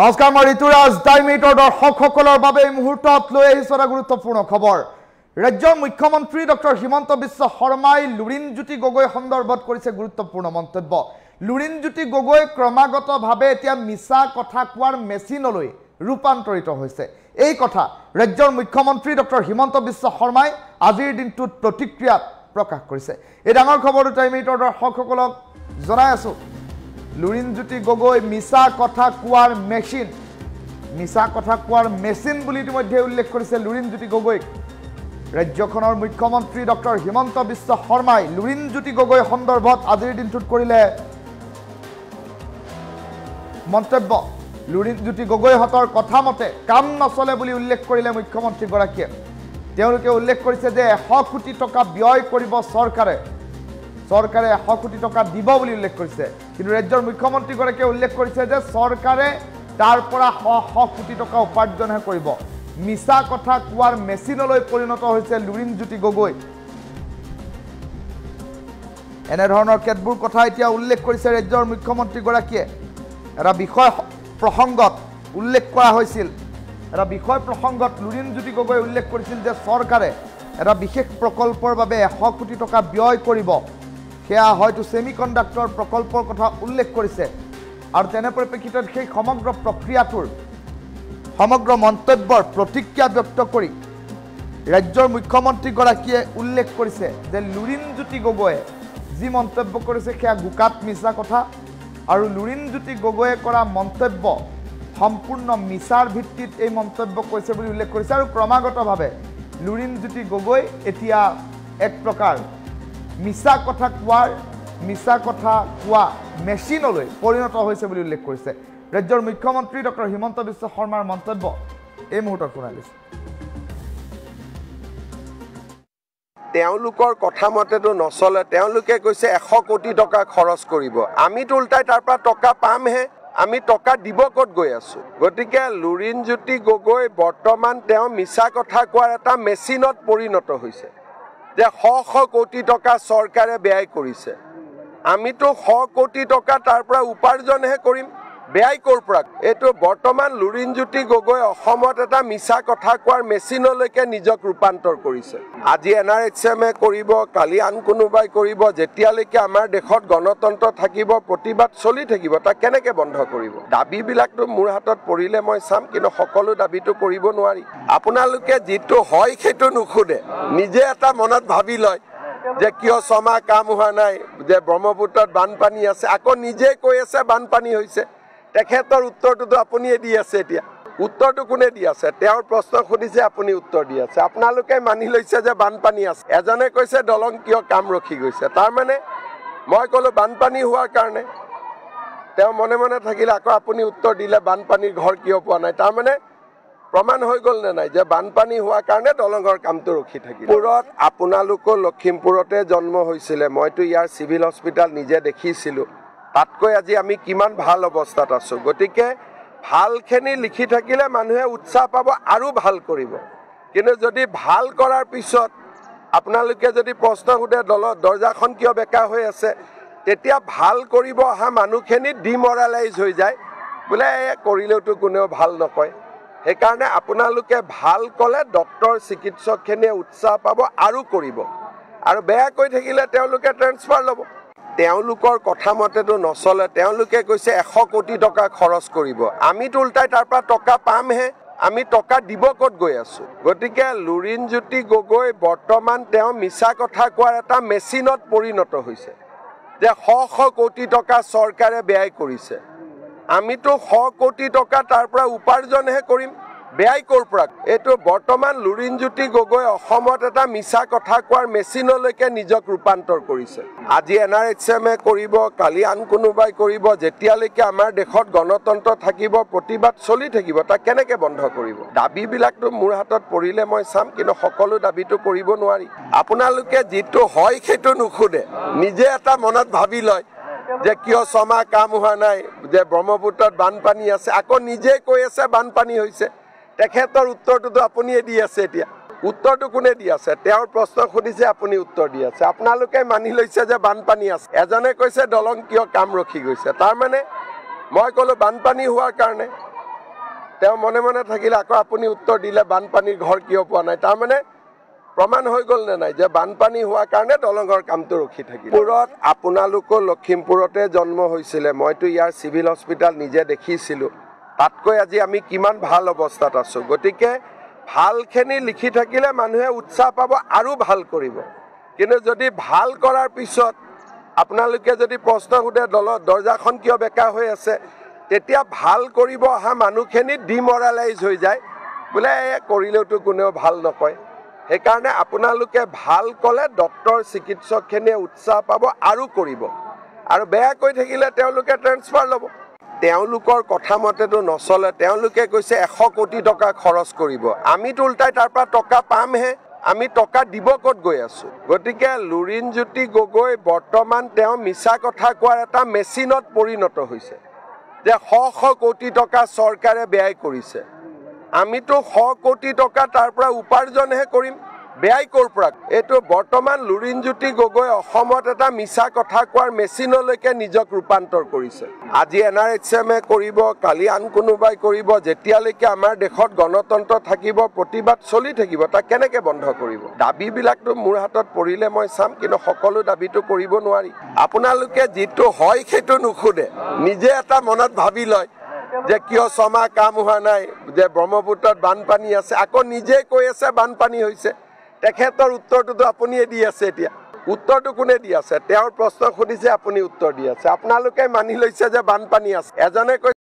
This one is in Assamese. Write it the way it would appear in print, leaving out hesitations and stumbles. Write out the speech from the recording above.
নমস্কাৰ মই ঋতুৰাজ টাইমিটৰ দৰ্শকসকলৰ বাবে এই মুহূৰ্তত লৈ আহিছোঁ এটা গুৰুত্বপূৰ্ণ খবৰ। ৰাজ্যৰ মুখ্যমন্ত্ৰী ডক্টৰ হিমন্ত বিশ্ব শৰ্মাই লুৰিণজ্যোতি গগৈ সন্দৰ্ভত কৰিছে গুৰুত্বপূৰ্ণ মন্তব্য। লুৰিণজ্যোতি গগৈ ক্ৰমাগতভাৱে এতিয়া মিছা কথা কোৱাৰ মেচিনলৈ ৰূপান্তৰিত হৈছে। এই কথা ৰাজ্যৰ মুখ্যমন্ত্ৰী ডক্টৰ হিমন্ত বিশ্ব শৰ্মাই আজিৰ দিনটোত প্ৰতিক্ৰিয়াত প্ৰকাশ কৰিছে। এই ডাঙৰ খবৰটো টাইমিটৰ দৰ্শকসকলক জনাই আছোঁ। লুৰিণজ্যোতি গগৈ মিছা কথা কোৱাৰ মেচিন বুলি ইতিমধ্যে উল্লেখ কৰিছে লুৰিণজ্যোতি গগৈক। ৰাজ্যখনৰ মুখ্যমন্ত্ৰী ডক্টৰ হিমন্ত বিশ্ব শৰ্মাই লুৰিণজ্যোতি গগৈ সন্দৰ্ভত আজিৰ দিনটোত কৰিলে মন্তব্য। লুৰিণজ্যোতি গগৈহঁতৰ কথা মতে কাম নচলে বুলি উল্লেখ কৰিলে মুখ্যমন্ত্ৰীগৰাকীয়ে। তেওঁলোকে উল্লেখ কৰিছে যে 100 কোটি টকা ব্যয় কৰিব চৰকাৰে 100 কোটি টকা দিব বুলি উল্লেখ কৰিছে। কিন্তু ৰাজ্যৰ মুখ্যমন্ত্ৰীগৰাকীয়ে উল্লেখ কৰিছে যে চৰকাৰে তাৰ পৰা 100 কোটি টকা উপাৰ্জনহে কৰিব। মিছা কথা কোৱাৰ মেচিনলৈ পৰিণত হৈছে লুৰিণজ্যোতি গগৈ। এনেধৰণৰ কেতবোৰ কথা এতিয়া উল্লেখ কৰিছে ৰাজ্যৰ মুখ্যমন্ত্ৰীগৰাকীয়ে। এটা বিষয় প্ৰসংগত উল্লেখ কৰা হৈছিল। এটা বিষয় প্ৰসংগত লুৰিণজ্যোতি গগৈ উল্লেখ কৰিছিল যে চৰকাৰে এটা বিশেষ প্ৰকল্পৰ বাবে 100 কোটি টকা ব্যয় কৰিব। সেয়া হয়তো ছেমিকণ্ডাক্টৰ প্ৰকল্পৰ কথা উল্লেখ কৰিছে। আৰু তেনে পৰিপ্ৰেক্ষিতত সেই সমগ্ৰ প্ৰক্ৰিয়াটোৰ সমগ্ৰ মন্তব্যৰ প্ৰতিক্ৰিয়া ব্যক্ত কৰি ৰাজ্যৰ মুখ্যমন্ত্ৰীগৰাকীয়ে উল্লেখ কৰিছে যে লুৰিণজ্যোতি গগৈয়ে যি মন্তব্য কৰিছে সেয়া গোকাত মিছা কথা। আৰু লুৰিণজ্যোতি গগৈয়ে কৰা মন্তব্য সম্পূৰ্ণ মিছাৰ ভিত্তিত এই মন্তব্য কৈছে বুলি উল্লেখ কৰিছে। আৰু ক্ৰমাগতভাৱে লুৰিণজ্যোতি গগৈ এতিয়া এক প্ৰকাৰ মিছা কথা কোৱা মেচিনলৈ পৰিণত হৈছে বুলি উল্লেখ কৰিছে। ৰাজ্যৰ মুখ্যমন্ত্ৰী ডক্টৰ হিমন্ত বিশ্ব শৰ্মাৰ মন্তব্য এই মুহূৰ্তত শুনাই দিছোঁ। তেওঁলোকৰ কথা মতেতো নচলে। তেওঁলোকে কৈছে 100 কোটি টকা খৰচ কৰিব। আমিতো উল্টাই তাৰ পৰা টকা পামহে। আমি টকা দিব ক'ত গৈ আছোঁ? গতিকে লুৰিণজ্যোতি গগৈ বৰ্তমান তেওঁ মিছা কথা কোৱাৰ এটা মেচিনত পৰিণত হৈছে যে 100 কোটি টকা চৰকাৰে ব্যয় কৰিছে। আমিতো 100 কোটি টকা তাৰ পৰা উপাৰ্জনহে কৰিম, ব্যয় ক'ৰ পৰা? এইটো বৰ্তমান লুৰিণজ্যোতি গগৈ অসমত এটা মিছা কথা কোৱাৰ মেচিনলৈকে নিজক ৰূপান্তৰ কৰিছে। আজি NRHM কৰিব, কালি আন কোনোবাই কৰিব। যেতিয়ালৈকে আমাৰ দেশত গণতন্ত্ৰ থাকিব, প্ৰতিবাদ চলি থাকিব, তাক কেনেকৈ বন্ধ কৰিব? দাবীবিলাকতো মোৰ হাতত পৰিলে মই চাম, কিন্তু সকলো দাবীটো কৰিব নোৱাৰি। আপোনালোকে যিটো হয় সেইটো নুসুধে, নিজে এটা মনত ভাবি লয় যে কিয় 6 মাহ কাম হোৱা নাই, যে ব্ৰহ্মপুত্ৰত বানপানী আছে, আকৌ নিজে কৈ আছে বানপানী হৈছে। তেখেতৰ উত্তৰটোতো আপুনিয়ে দি আছে। এতিয়া উত্তৰটো কোনে দি আছে? তেওঁৰ প্ৰশ্ন সুধিছে, আপুনি উত্তৰ দি আছে। আপোনালোকে মানি লৈছে যে বানপানী আছে। এজনে কৈছে দলং কিয় কাম ৰখি গৈছে। তাৰমানে মই ক'লোঁ বানপানী হোৱাৰ কাৰণে। তেওঁ মনে মনে থাকিলে, আকৌ আপুনি উত্তৰ দিলে বানপানীৰ ঘৰ কিয় পোৱা নাই। তাৰমানে প্ৰমাণ হৈ গ'ল নে নাই যে বানপানী হোৱাৰ কাৰণে দলঙৰ কামটো ৰখি থাকিল। আপোনালোকৰ লখিমপুৰতে জন্ম হৈছিলে। মইতো ইয়াৰ চিভিল হস্পিটেল নিজে দেখিছিলোঁ। তাতকৈ আজি আমি কিমান ভাল অৱস্থাত আছোঁ। গতিকে ভালখিনি লিখি থাকিলে মানুহে উৎসাহ পাব আৰু ভাল কৰিব। কিন্তু যদি ভাল কৰাৰ পিছত আপোনালোকে যদি প্ৰশ্ন সোধে দৰ্জাখন কিয় বেকা হৈ আছে, তেতিয়া ভাল কৰিব অহা মানুহখিনি ডিমৰালাইজ হৈ যায়। বোলে কৰিলেওতো কোনেও ভাল নকয়। সেইকাৰণে আপোনালোকে ভাল ক'লে ডক্তৰ চিকিৎসকখিনিয়ে উৎসাহ পাব আৰু কৰিব। আৰু বেয়া কৈ থাকিলে তেওঁলোকে ট্ৰেন্সফাৰ ল'ব। তেওঁলোকৰ কথা মতেতো নচলে। তেওঁলোকে কৈছে 100 কোটি টকা খৰচ কৰিব। আমিতো উল্টাই তাৰ পৰা টকা পামহে। আমি টকা দিব ক'ত গৈ আছোঁ? গতিকে লুৰিণজ্যোতি গগৈ বৰ্তমান তেওঁ মিছা কথা কোৱাৰ এটা মেচিনত পৰিণত হৈছে যে 100 কোটি টকা চৰকাৰে ব্যয় কৰিছে। আমিতো 100 কোটি টকা তাৰ পৰা উপাৰ্জনহে কৰিম, ব্যয় ক'ৰ পৰা? এইটো বৰ্তমান লুৰিণজ্যোতি গগৈ অসমত এটা মিছা কথা কোৱাৰ মেচিনলৈকে নিজক ৰূপান্তৰ কৰিছে। আজি NRHM কৰিব, কালি আন কোনোবাই কৰিব। যেতিয়ালৈকে আমাৰ দেশত গণতন্ত্ৰ থাকিব, প্ৰতিবাদ চলি থাকিব, তাক কেনেকৈ বন্ধ কৰিব? দাবীবিলাকতো মোৰ হাতত পৰিলে মই চাম, কিন্তু সকলো দাবীটো কৰিব নোৱাৰি। আপোনালোকে যিটো হয় সেইটো নুসুধে, নিজে এটা মনত ভাবি লয় যে কিয় 6 মাহ কাম হোৱা নাই, যে ব্ৰহ্মপুত্ৰত বানপানী আছে, আকৌ নিজে কৈ আছে বানপানী হৈছে। তেখেতৰ উত্তৰটোতো আপুনিয়ে দি আছে। এতিয়া উত্তৰটো কোনে দি আছে? তেওঁৰ প্ৰশ্ন সুধিছে, আপুনি উত্তৰ দি আছে। আপোনালোকে মানি লৈছে যে বানপানী আছে। এজনে কৈছে দলং কিয় কাম ৰখি গৈছে। তাৰমানে মই ক'লোঁ বানপানী হোৱাৰ কাৰণে। তেওঁ মনে মনে থাকিলে আকৌ আপুনি উত্তৰ দিলে বানপানীৰ ঘৰ কিয় পোৱা নাই তাৰমানে প্ৰমাণ হৈ গ'ল নে নাই যে বানপানী হোৱাৰ কাৰণে দলঙৰ কামটো ৰখি থাকিল পুৰত আপোনালোকো লখিমপুৰতে জন্ম হৈছিলে মইতো ইয়াৰ চিভিল হস্পিটাল নিজে দেখিছিলোঁ তাতকৈ আজি আমি কিমান ভাল অৱস্থাত আছোঁ গতিকে ভালখিনি লিখি থাকিলে মানুহে উৎসাহ পাব আৰু ভাল কৰিব কিন্তু যদি ভাল কৰাৰ পিছত আপোনালোকে যদি প্ৰশ্ন সোধে দৰ্জাখন কিয় বেকা হৈ আছে তেতিয়া ভাল কৰিব অহা মানুহখিনি ডিমৰালাইজ হৈ যায় বোলে কৰিলেওতো কোনেও ভাল নকয় সেইকাৰণে আপোনালোকে ভাল ক'লে ডক্টৰ চিকিৎসকখিনিয়ে উৎসাহ পাব আৰু কৰিব আৰু বেয়া কৈ থাকিলে তেওঁলোকে ট্ৰেন্সফাৰ ল'ব তেওঁলোকৰ কথা মতেতো নচলে তেওঁলোকে কৈছে 100 কোটি টকা খৰচ কৰিব আমিতো উল্টাই তাৰ পৰা টকা পামহে আমি টকা দিব ক'ত গৈ আছো গতিকে লুৰিণজ্যোতি গগৈ বৰ্তমান তেওঁ মিছা কথা কোৱাৰ এটা মেচিনত পৰিণত হৈছে যে 100 কোটি টকা চৰকাৰে ব্যয় কৰিছে আমিতো 100 কোটি টকা তাৰ পৰা উপাৰ্জনহে কৰিম ব্যয় কৰ পৰা এইটো বৰ্তমান লুৰিণজ্যোতি গগৈ অসমত এটা মিছা কথা কোৱাৰ মেচিনলৈকে নিজক ৰূপান্তৰ কৰিছে আজি NRHM কৰিব কালি আন কোনোবাই কৰিব যেতিয়ালৈকে আমাৰ দেশত গণতন্ত্ৰ থাকিব প্ৰতিবাদ চলি থাকিব তা কেনেকৈ বন্ধ কৰিব দাবীবিলাকতো মোৰ হাতত পৰিলে মই চাম কিন্তু সকলো দাবীটো কৰিব নোৱাৰি আপোনালোকে যিটো হয় সেইটো নুখুদে নিজে এটা মনত ভাবি লয় যে কিয় ছমাহ কাম হোৱা নাই যে ব্ৰহ্মপুত্ৰত বানপানী আছে আকৌ নিজে কৈ আছে বানপানী হৈছে তেখেতৰ উত্তৰটোতো আপুনিয়ে দি আছে এতিয়া উত্তৰটো কোনে দি আছে তেওঁৰ প্ৰশ্ন সুধিছে আপুনি উত্তৰ দি আছে আপোনালোকে মানি লৈছে যে বানপানী আছে এজনে